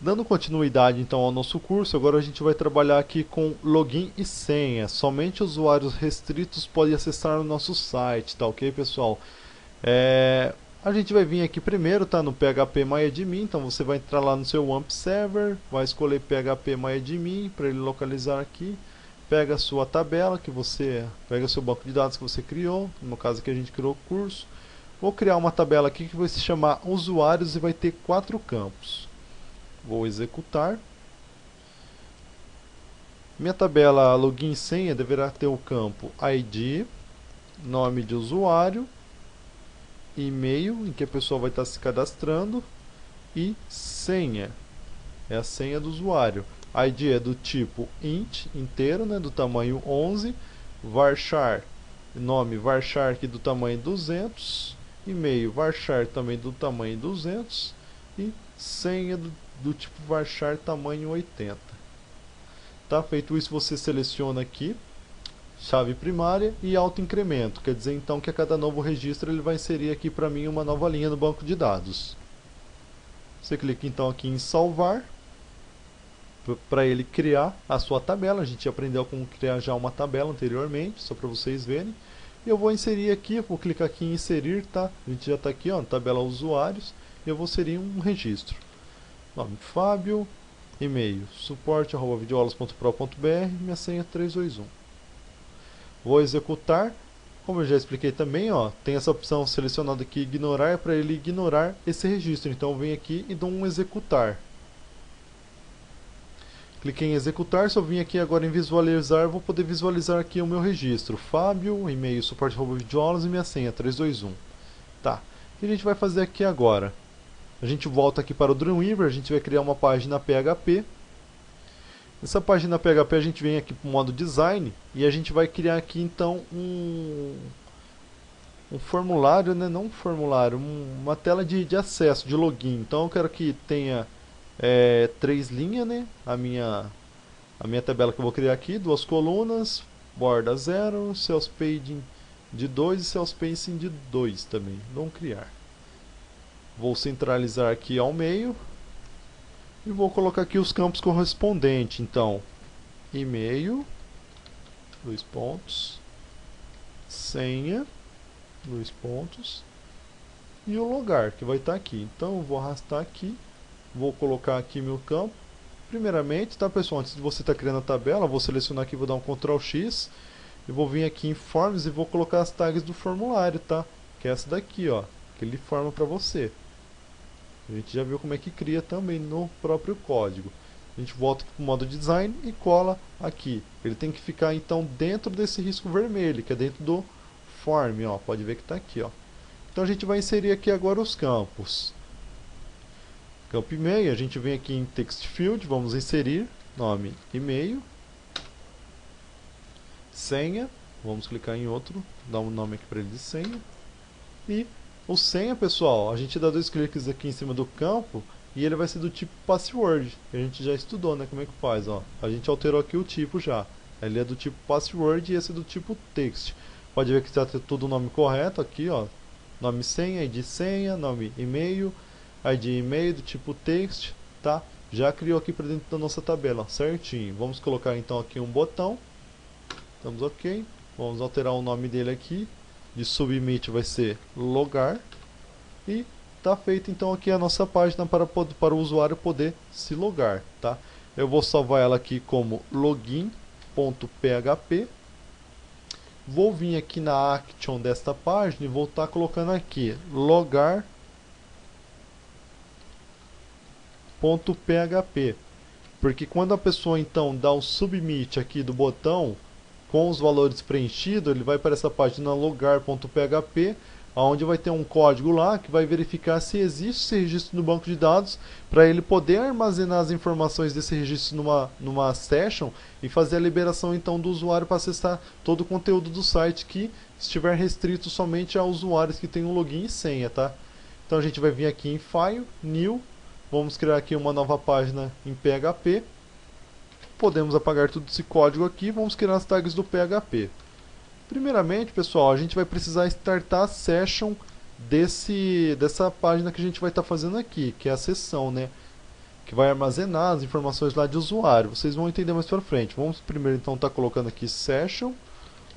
Dando continuidade então ao nosso curso, agora a gente vai trabalhar aqui com login e senha. Somente usuários restritos podem acessar o nosso site, tá ok, pessoal? A gente vai vir aqui primeiro, tá, no phpMyAdmin, então você vai entrar lá no seu WAMP server, vai escolher phpMyAdmin para ele localizar aqui, pega a sua tabela pega o seu banco de dados que você criou, no caso aqui a gente criou o curso. Vou criar uma tabela aqui que vai se chamar usuários e vai ter 4 campos. Vou executar. Minha tabela login e senha deverá ter o campo ID, nome de usuário, e-mail em que a pessoa vai estar se cadastrando e senha, é a senha do usuário. ID é do tipo int, inteiro, né, do tamanho 11, varchar, nome varchar aqui do tamanho 200, e-mail varchar também do tamanho 200 e senha do tipo varchar tamanho 80. Tá? Feito isso, você seleciona aqui chave primária e autoincremento, quer dizer então que a cada novo registro ele vai inserir aqui para mim uma nova linha no banco de dados. Você clica então aqui em salvar para ele criar a sua tabela. A gente aprendeu como criar já uma tabela anteriormente, só para vocês verem. E eu vou inserir aqui, vou clicar aqui em inserir, tá? A gente já está aqui, ó, na tabela usuários, e eu vou inserir um registro. Nome Fábio, e-mail suporte@videoaulas.pro.br, minha senha 321. Vou executar. Como eu já expliquei também, ó, tem essa opção selecionada aqui, ignorar, para ele ignorar esse registro. Então eu venho aqui e dou um executar. Cliquei em executar, se eu vim aqui agora em visualizar, vou poder visualizar aqui o meu registro. Fábio, e-mail suporte@videoaulas e minha senha 321. Tá. O que a gente vai fazer aqui agora? A gente volta aqui para o Dreamweaver, a gente vai criar uma página PHP. Essa página PHP a gente vem aqui para o modo design e a gente vai criar aqui então um formulário, né? Não um formulário, uma tela de acesso, de login. Então eu quero que tenha 3 linhas, né? A minha tabela que eu vou criar aqui, 2 colunas, borda 0, cells paging de 2 e cells spacing de 2 também. Vamos criar. Vou centralizar aqui ao meio e vou colocar aqui os campos correspondentes. Então, e-mail, 2 pontos, senha, 2 pontos, e o lugar que vai estar aqui. Então, eu vou arrastar aqui, vou colocar aqui meu campo. Primeiramente, tá, pessoal, antes de você estar criando a tabela, eu vou selecionar aqui, vou dar um Ctrl X e vou vir aqui em Forms e vou colocar as tags do formulário, tá? Que é essa daqui, ó, que ele forma para você. A gente já viu como é que cria também no próprio código. A gente volta para o modo design e cola aqui. Ele tem que ficar então dentro desse risco vermelho, que é dentro do form, ó. Pode ver que está aqui, ó. Então a gente vai inserir aqui agora os campos. Campo e-mail, a gente vem aqui em text field, vamos inserir nome e-mail, senha, vamos clicar em outro, dar um nome aqui para ele de senha, e o senha, pessoal, a gente dá 2 cliques aqui em cima do campo e ele vai ser do tipo password, que a gente já estudou, né, como é que faz, ó. A gente alterou aqui o tipo já, ele é do tipo password e esse é do tipo text. Pode ver que está tudo o nome correto aqui, ó, nome senha, ID senha, nome e-mail, ID e-mail do tipo text, tá? Já criou aqui para dentro da nossa tabela, certinho. Vamos colocar então aqui um botão, estamos ok, vamos alterar o nome dele aqui. De submit vai ser logar e tá feito então aqui a nossa página para o usuário poder se logar, tá? Eu vou salvar ela aqui como login.php. Vou vir aqui na action desta página e vou estar colocando aqui logar.php, porque quando a pessoa então dá o submit aqui do botão com os valores preenchidos, ele vai para essa página logar.php, onde vai ter um código lá que vai verificar se existe esse registro no banco de dados, para ele poder armazenar as informações desse registro numa session e fazer a liberação então do usuário para acessar todo o conteúdo do site que estiver restrito somente a usuários que têm um login e senha, tá? Então a gente vai vir aqui em File, New, vamos criar aqui uma nova página em PHP. Podemos apagar tudo esse código aqui, vamos criar as tags do PHP. Primeiramente, pessoal, a gente vai precisar startar a session dessa página que a gente vai estar fazendo aqui, que é a sessão, né? que vai armazenar as informações lá de usuário. Vocês vão entender mais para frente. Vamos primeiro então estar colocando aqui session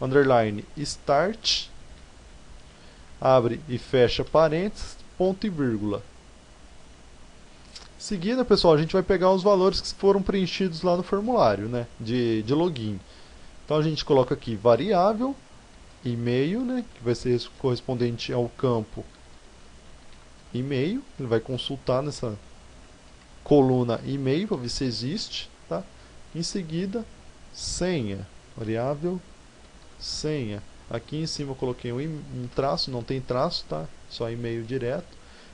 underline start, abre e fecha parênteses, ponto e vírgula. Em seguida, pessoal, a gente vai pegar os valores que foram preenchidos lá no formulário, né, de login. Então a gente coloca aqui variável e-mail, né, que vai ser correspondente ao campo e-mail. Ele vai consultar nessa coluna e-mail para ver se existe, tá? Em seguida, senha, variável senha. Aqui em cima eu coloquei um traço, não tem traço, tá? Só e-mail direto.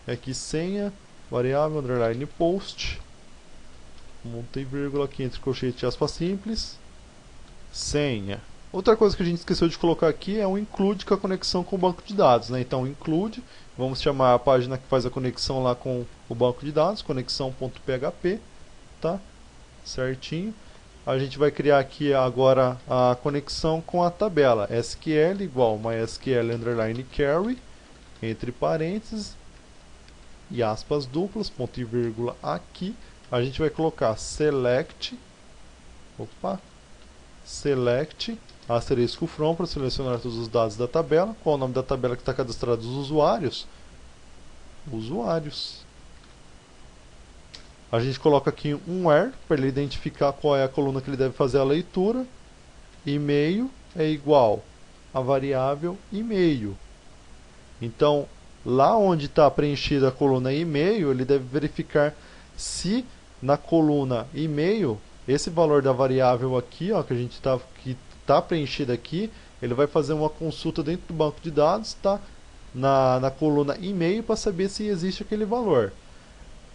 Aqui senha, variável underline post, montei vírgula aqui entre colchete e aspas simples, senha. Outra coisa que a gente esqueceu de colocar aqui é um include com a conexão com o banco de dados, né? Então include, vamos chamar a página que faz a conexão lá com o banco de dados, conexão.php, tá? Certinho. A gente vai criar aqui agora a conexão com a tabela SQL igual MySQL underline query, entre parênteses e aspas duplas, ponto e vírgula aqui. A gente vai colocar select, select asterisco from para selecionar todos os dados da tabela. Qual é o nome da tabela que está cadastrado dos usuários? Usuários. A gente coloca aqui um where para ele identificar qual é a coluna que ele deve fazer a leitura. E-mail é igual a variável e-mail. Então, lá onde está preenchida a coluna e-mail, ele deve verificar se na coluna e-mail, esse valor da variável aqui, ó, que está preenchida aqui, ele vai fazer uma consulta dentro do banco de dados, tá? Na coluna e-mail para saber se existe aquele valor.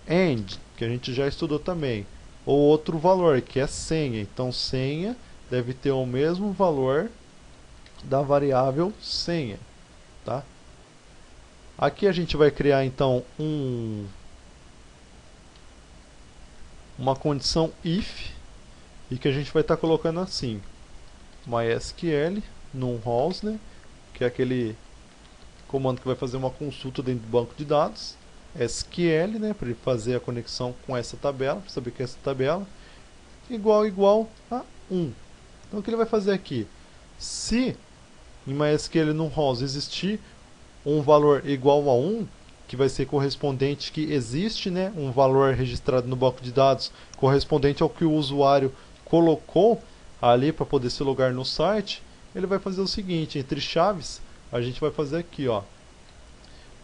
And, que a gente já estudou também, ou outro valor, que é senha. Então, senha deve ter o mesmo valor da variável senha, tá? Aqui a gente vai criar então uma condição if, e que a gente vai estar colocando assim: MySQL num-rows, né, que é aquele comando que vai fazer uma consulta dentro do banco de dados, SQL, né, para ele fazer a conexão com essa tabela, para saber que é essa tabela, igual a 1. Então o que ele vai fazer aqui? Se em MySQL num-rows existir um valor igual a 1, que vai ser correspondente que existe, né, um valor registrado no banco de dados correspondente ao que o usuário colocou ali para poder se logar no site, ele vai fazer o seguinte: entre chaves, a gente vai fazer aqui, ó,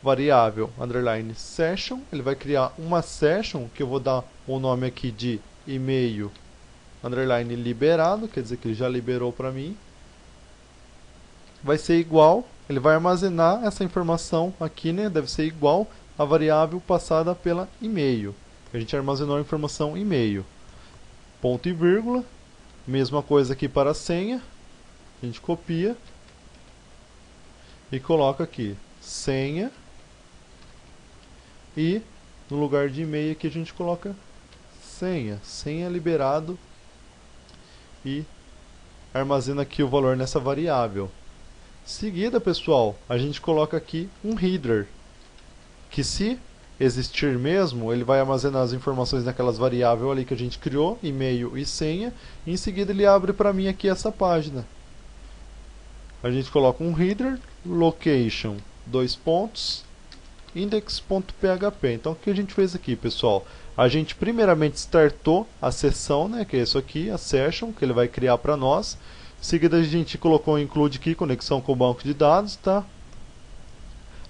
variável underline session. Ele vai criar uma session que eu vou dar o nome aqui de e-mail underline liberado, quer dizer que ele já liberou para mim. Vai ser igual, ele vai armazenar essa informação aqui, né? Deve ser igual a variável passada pela e-mail. A gente armazenou a informação e-mail. Ponto e vírgula. Mesma coisa aqui para a senha. A gente copia e coloca aqui senha. E no lugar de e-mail aqui a gente coloca senha. Senha liberado. E armazena aqui o valor nessa variável. Seguida, pessoal, a gente coloca aqui um header, que se existir mesmo, ele vai armazenar as informações naquelas variáveis ali que a gente criou, e-mail e senha, e em seguida ele abre para mim aqui essa página. A gente coloca um header, location, index.php. Então o que a gente fez aqui, pessoal? A gente primeiramente startou a sessão, né, que é isso aqui, a session, que ele vai criar para nós. Em seguida a gente colocou include aqui, conexão com o banco de dados, tá?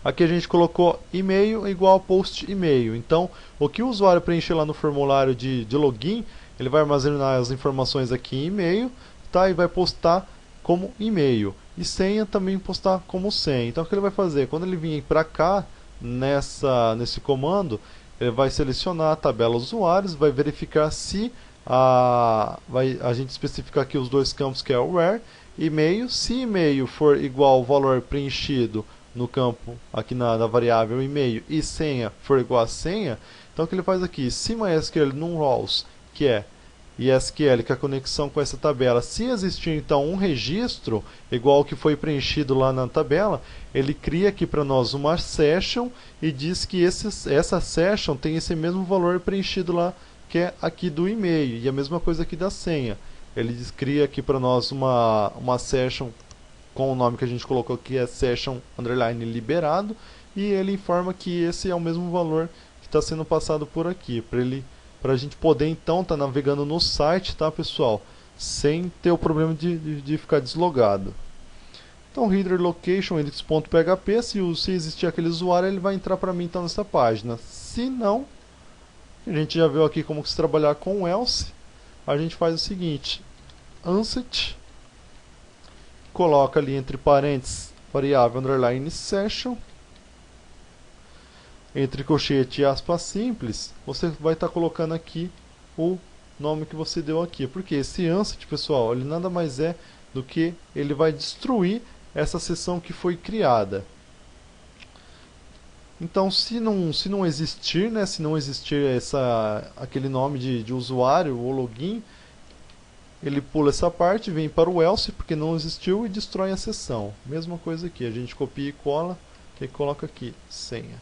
Aqui a gente colocou e-mail igual a post e-mail. Então, o que o usuário preencher lá no formulário de login, ele vai armazenar as informações aqui em e-mail, tá? E vai postar como e-mail. E senha também postar como senha. Então, o que ele vai fazer? Quando ele vir para cá, nesse comando, ele vai selecionar a tabela usuários, vai verificar se a gente especificar aqui os dois campos, que é o where, e-mail. Se e-mail for igual ao valor preenchido no campo aqui na variável e-mail, e senha for igual a senha, então o que ele faz aqui? Se MySQL num-rows, que é SQL, que é a conexão com essa tabela, se existir então um registro igual ao que foi preenchido lá na tabela, ele cria aqui para nós uma session e diz que essa session tem esse mesmo valor preenchido lá que é aqui do e-mail, e a mesma coisa aqui da senha. Ele cria aqui para nós uma session com o nome que a gente colocou aqui, é session underline liberado, e ele informa que esse é o mesmo valor que está sendo passado por aqui, para a gente poder então estar navegando no site, tá, pessoal, sem ter o problema de ficar deslogado. Então, reader location index.php, se existir aquele usuário, ele vai entrar para mim então nessa página. Se não, a gente já viu aqui como se trabalhar com else. A gente faz o seguinte: unset, coloca ali entre parênteses variável underline session, entre colchete e aspas simples, você vai estar colocando aqui o nome que você deu aqui. Porque esse unset, pessoal, ele nada mais é do que ele vai destruir essa seção que foi criada. Então, se não existir, né, se não existir aquele nome de usuário ou login, ele pula essa parte, vem para o else, porque não existiu, e destrói a seção. Mesma coisa aqui, a gente copia e cola, e coloca aqui, senha.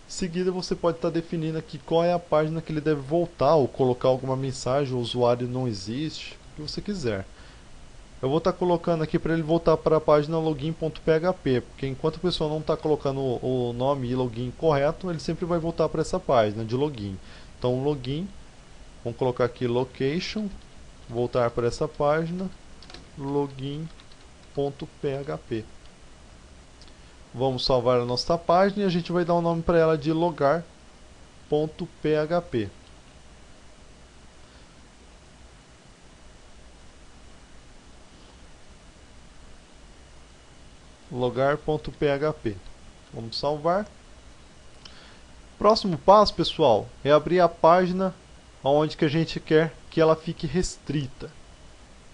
Em seguida, você pode estar definindo aqui qual é a página que ele deve voltar, ou colocar alguma mensagem, o usuário não existe, o que você quiser. Eu vou estar colocando aqui para ele voltar para a página login.php, porque enquanto a pessoa não está colocando o nome e login correto, ele sempre vai voltar para essa página de login. Então, login, vamos colocar aqui location, voltar para essa página, login.php. Vamos salvar a nossa página e a gente vai dar um nome para ela de logar.php. logar.php. Vamos salvar. Próximo passo, pessoal, é abrir a página onde que a gente quer que ela fique restrita.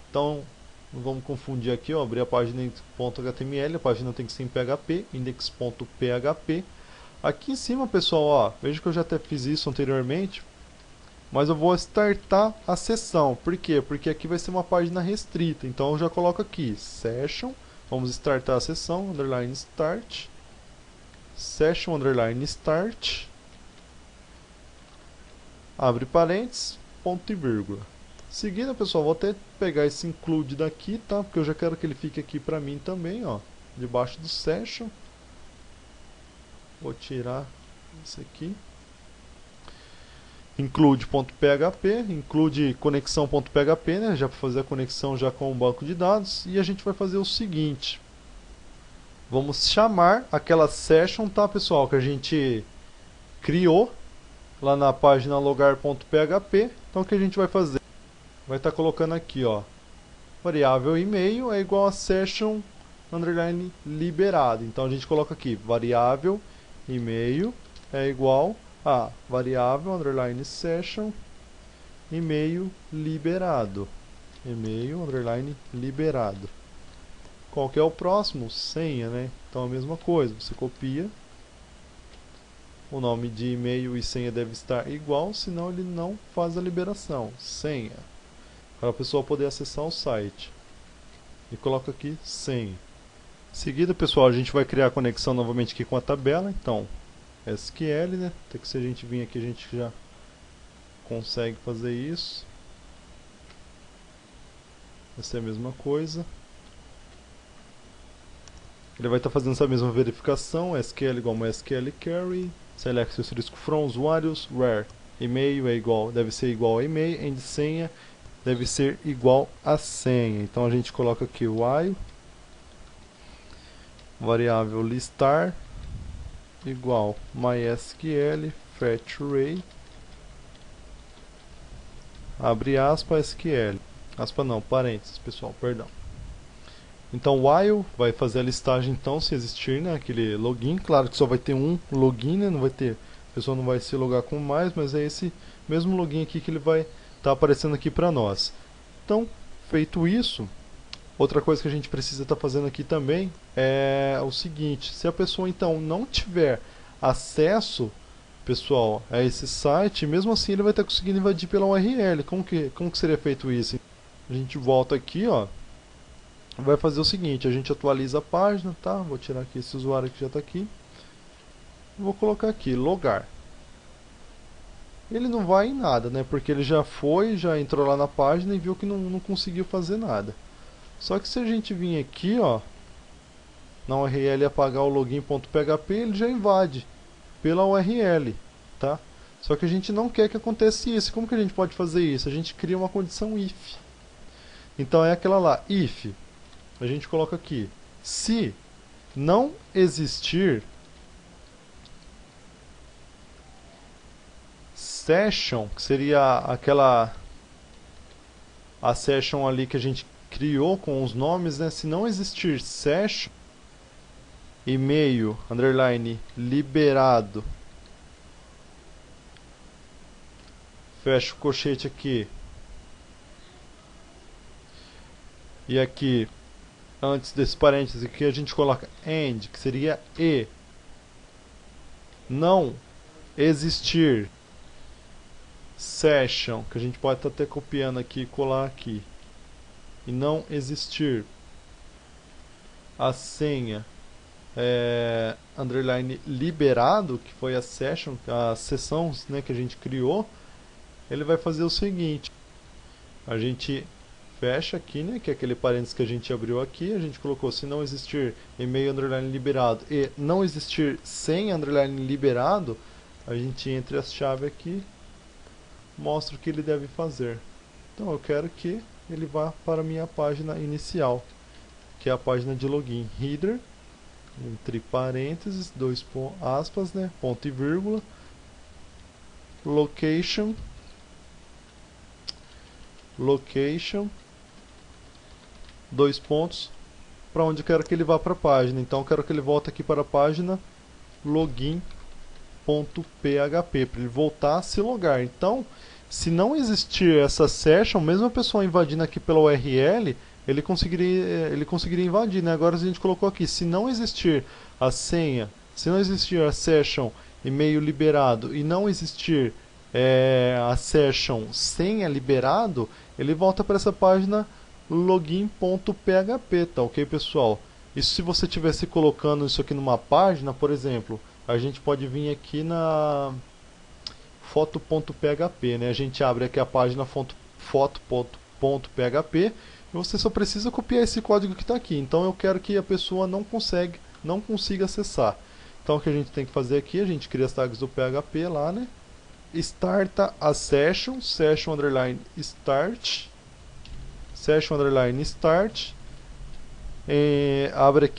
Então, não vamos confundir aqui, ó, abrir a página index.html, a página tem que ser em PHP, index.php. Aqui em cima, pessoal, ó, veja que eu já até fiz isso anteriormente, mas eu vou startar a sessão. Por quê? Porque aqui vai ser uma página restrita. Então eu já coloco aqui, session, vamos startar a sessão, underline start, session, underline start, abre parênteses, ponto e vírgula. Seguindo, pessoal, vou até pegar esse include daqui, tá? Porque eu já quero que ele fique aqui pra mim também, ó, debaixo do session. Vou tirar isso aqui. Include.php, include conexão.php, né? Já para fazer a conexão já com o banco de dados. E a gente vai fazer o seguinte: vamos chamar aquela session, tá, pessoal, que a gente criou lá na página logar.php. Então o que a gente vai fazer? Vai estar colocando aqui, ó, variável e-mail é igual a session underline liberado. Então a gente coloca aqui, variável e-mail é igual a variável underline session e-mail liberado. E-mail underline liberado. Qual que é o próximo? Senha, né? Então a mesma coisa, você copia. O nome de e-mail e senha deve estar igual, senão ele não faz a liberação. Senha. Para a pessoa poder acessar o site. E coloca aqui senha. Em seguida, pessoal, a gente vai criar a conexão novamente aqui com a tabela. Então, SQL, né? Até que se a gente vir aqui, a gente já consegue fazer isso. Essa é a mesma coisa. Ele vai estar fazendo essa mesma verificação. SQL igual a SQL query. Select asterisco from usuários. Where e-mail é igual, deve ser igual a e-mail. And senha deve ser igual a senha. Então a gente coloca aqui while variável listar igual MySQL fetch array, abre aspas, SQL, aspas não, parênteses, pessoal, perdão. Então while vai fazer a listagem, então, se existir, né, aquele login. Claro que só vai ter um login, né, não vai ter, a pessoa não vai se logar com mais, mas é esse mesmo login aqui que ele vai estar aparecendo aqui para nós. Então, feito isso, outra coisa que a gente precisa estar fazendo aqui também é o seguinte: se a pessoa então não tiver acesso, pessoal, a esse site, mesmo assim ele vai estar conseguindo invadir pela URL. Como que seria feito isso? A gente volta aqui, ó, vai fazer o seguinte: a gente atualiza a página, tá? Vou tirar aqui esse usuário que já está aqui, vou colocar aqui logar. ele não vai em nada, né? Porque ele já foi, já entrou lá na página e viu que não conseguiu fazer nada. Só que se a gente vir aqui, ó, na URL apagar o login.php, ele já invade pela URL, tá? Só que a gente não quer que aconteça isso. Como que a gente pode fazer isso? A gente cria uma condição if. Então é aquela lá, if, a gente coloca aqui, se não existir session, que seria a session ali que a gente criou com os nomes, né? Se não existir session, e-mail, underline, liberado, fecha o colchete aqui, e aqui, antes desse parênteses aqui, a gente coloca and, que seria e, não existir session, que a gente pode estar até copiando aqui e colar aqui, e não existir a senha underline liberado, que foi a session, a sessão, né, que a gente criou, ele vai fazer o seguinte, a gente fecha aqui, né, que é aquele parênteses que a gente abriu aqui, a gente colocou se não existir e-mail underline liberado e não existir senha underline liberado, a gente entre as chaves aqui, mostra o que ele deve fazer. Então eu quero que ele vá para a minha página inicial, que é a página de login, header, entre parênteses, aspas, né, ponto e vírgula, location, dois pontos, para onde eu quero que ele vá para a página. Então eu quero que ele volte aqui para a página login.php, para ele voltar a se logar. Então, se não existir essa session, mesmo a pessoa invadindo aqui pela URL, ele conseguiria invadir, né? Agora a gente colocou aqui, se não existir a senha, se não existir a session e-mail liberado e não existir a session senha liberado, ele volta para essa página login.php, tá ok, pessoal? Isso se você estivesse colocando isso aqui numa página, por exemplo, a gente pode vir aqui na foto.php, né? A gente abre aqui a página foto.php e você só precisa copiar esse código que está aqui. Então eu quero que a pessoa não consiga acessar. Então o que a gente tem que fazer aqui, a gente cria as tags do PHP lá, né? Starta a session, session underline start, session underline start, abre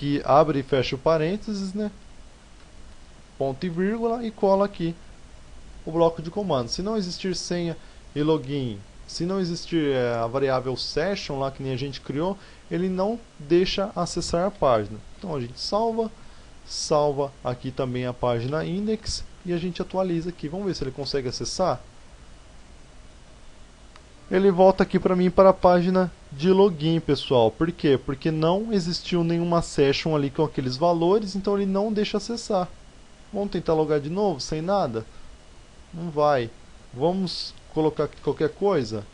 e fecha o parênteses, né? Ponto e vírgula e cola aqui o bloco de comandos. Se não existir senha e login, se não existir a variável session lá que nem a gente criou, ele não deixa acessar a página. Então a gente salva aqui também a página index e a gente atualiza aqui. Vamos ver se ele consegue acessar. Ele volta aqui para mim para a página de login, pessoal. Por quê? Porque não existiu nenhuma session ali com aqueles valores, então ele não deixa acessar. Vamos tentar logar de novo, sem nada? Não vai. Vamos colocar aqui qualquer coisa?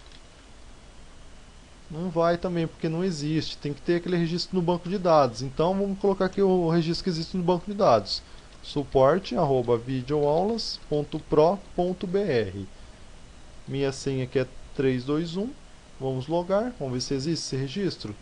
Não vai também, porque não existe. Tem que ter aquele registro no banco de dados. Então vamos colocar aqui o registro que existe no banco de dados. suporte@videoaulas.pro.br. Minha senha aqui é 321. Vamos logar, vamos ver se existe esse registro.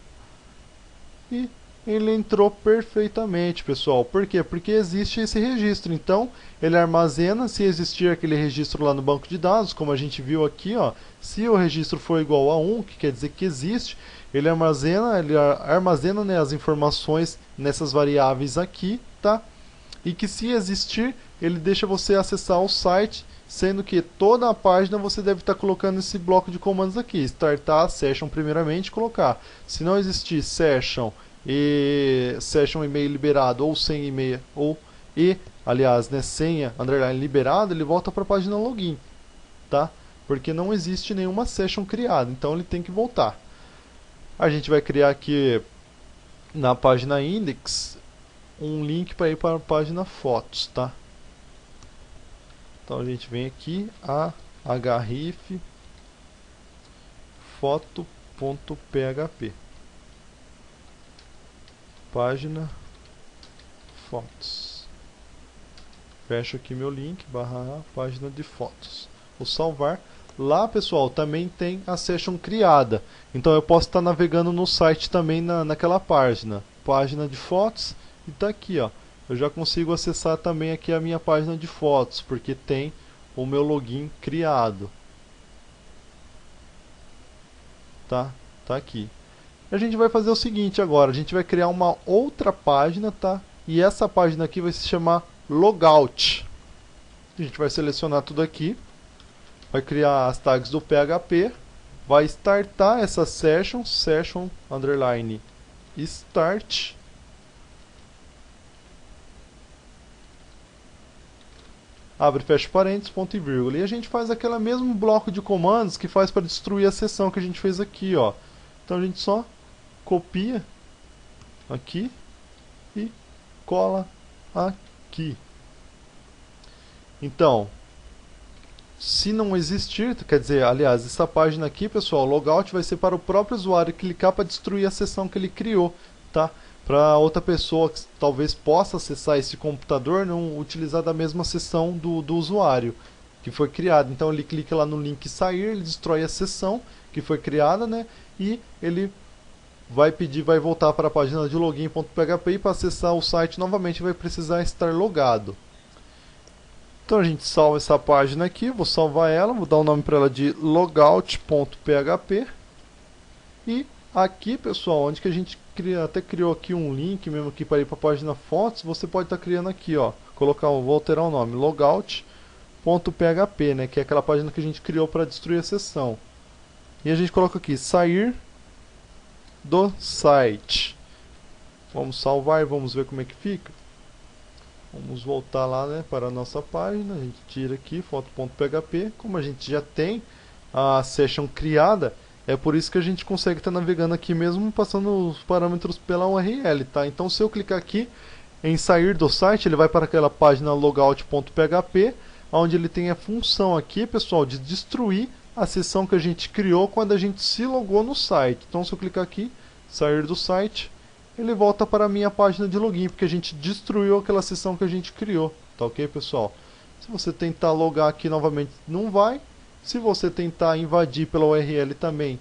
E ele entrou perfeitamente, pessoal. Por quê? Porque existe esse registro. Então, ele armazena, se existir aquele registro lá no banco de dados, como a gente viu aqui, ó, se o registro for igual a 1, que quer dizer que existe, ele armazena, né, as informações nessas variáveis aqui, tá? E que se existir, ele deixa você acessar o site, sendo que toda a página você deve estar colocando esse bloco de comandos aqui. Startar a session primeiramente, colocar. Se não existir session e session e-mail liberado ou sem e-mail aliás, né, senha underline liberado, ele volta para a página login, tá? Porque não existe nenhuma session criada, então ele tem que voltar. A gente vai criar aqui na página index um link para ir para a página fotos, tá? Então a gente vem aqui a href foto.php, página fotos. Fecho aqui meu link, /a página de fotos. vou salvar. Lá, pessoal, também tem a session criada. Então eu posso estar navegando no site também naquela página. Página de fotos. E tá aqui, ó. Eu já consigo acessar também aqui a minha página de fotos, porque tem o meu login criado. Tá? Tá aqui. A gente vai fazer o seguinte agora. A gente vai criar uma outra página, tá? E essa página aqui vai se chamar Logout. A gente vai selecionar tudo aqui. Vai criar as tags do PHP, vai startar essa session, session underline start. Abre, fecha parênteses, ponto e vírgula. E a gente faz aquele mesmo bloco de comandos que faz para destruir a sessão que a gente fez aqui, ó. Então a gente só copia aqui e cola aqui. Então, se não existir, quer dizer, aliás, essa página aqui, pessoal, logout vai ser para o próprio usuário clicar para destruir a sessão que ele criou, tá? Para outra pessoa que talvez possa acessar esse computador, não utilizar da mesma sessão do usuário que foi criado. Então ele clica lá no link sair, ele destrói a sessão que foi criada, né? E ele vai voltar para a página de login.php e para acessar o site novamente vai precisar estar logado. Então a gente salva essa página aqui, vou salvar ela, vou dar o nome para ela de logout.php. E aqui, pessoal, onde que a gente até criou aqui um link mesmo aqui para ir para a página fotos, você pode estar criando aqui, ó, vou alterar o nome, logout.php, né, que é aquela página que a gente criou para destruir a sessão. E a gente coloca aqui, sair do site. Vamos salvar e vamos ver como é que fica. Vamos voltar lá, né, para a nossa página, a gente tira aqui, foto.php, como a gente já tem a session criada, é por isso que a gente consegue estar navegando aqui mesmo, passando os parâmetros pela URL, tá? Então se eu clicar aqui em sair do site, ele vai para aquela página logout.php, onde ele tem a função aqui, pessoal, de destruir a sessão que a gente criou quando a gente se logou no site. Então se eu clicar aqui, sair do site, ele volta para a minha página de login, porque a gente destruiu aquela sessão que a gente criou, tá ok, pessoal? Se você tentar logar aqui novamente, não vai. Se você tentar invadir pela URL também,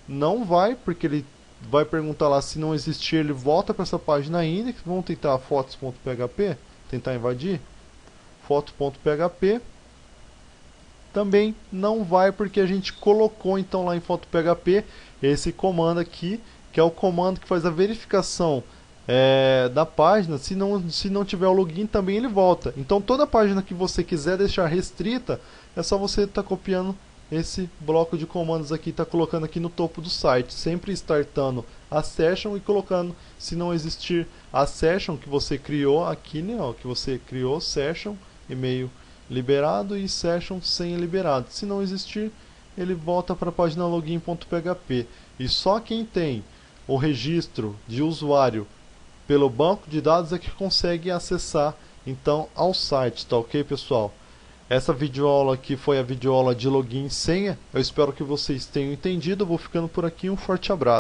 não vai, porque ele vai perguntar lá se não existir, ele volta para essa página ainda. Vamos tentar fotos.php, tentar invadir. Foto.php também não vai, porque a gente colocou então lá em foto.php esse comando aqui, que é o comando que faz a verificação da página. Se não tiver o login, também ele volta. Então toda página que você quiser deixar restrita, é só você estar copiando esse bloco de comandos aqui, tá colocando aqui no topo do site, sempre startando a session e colocando, se não existir a session que você criou aqui, né, ó, que você criou session, e-mail liberado e session sem liberado. Se não existir, ele volta para a página login.php. E só quem tem o registro de usuário pelo banco de dados é que consegue acessar então ao site, tá ok, pessoal? Essa videoaula aqui foi a videoaula de login e senha. Eu espero que vocês tenham entendido. Eu vou ficando por aqui, um forte abraço.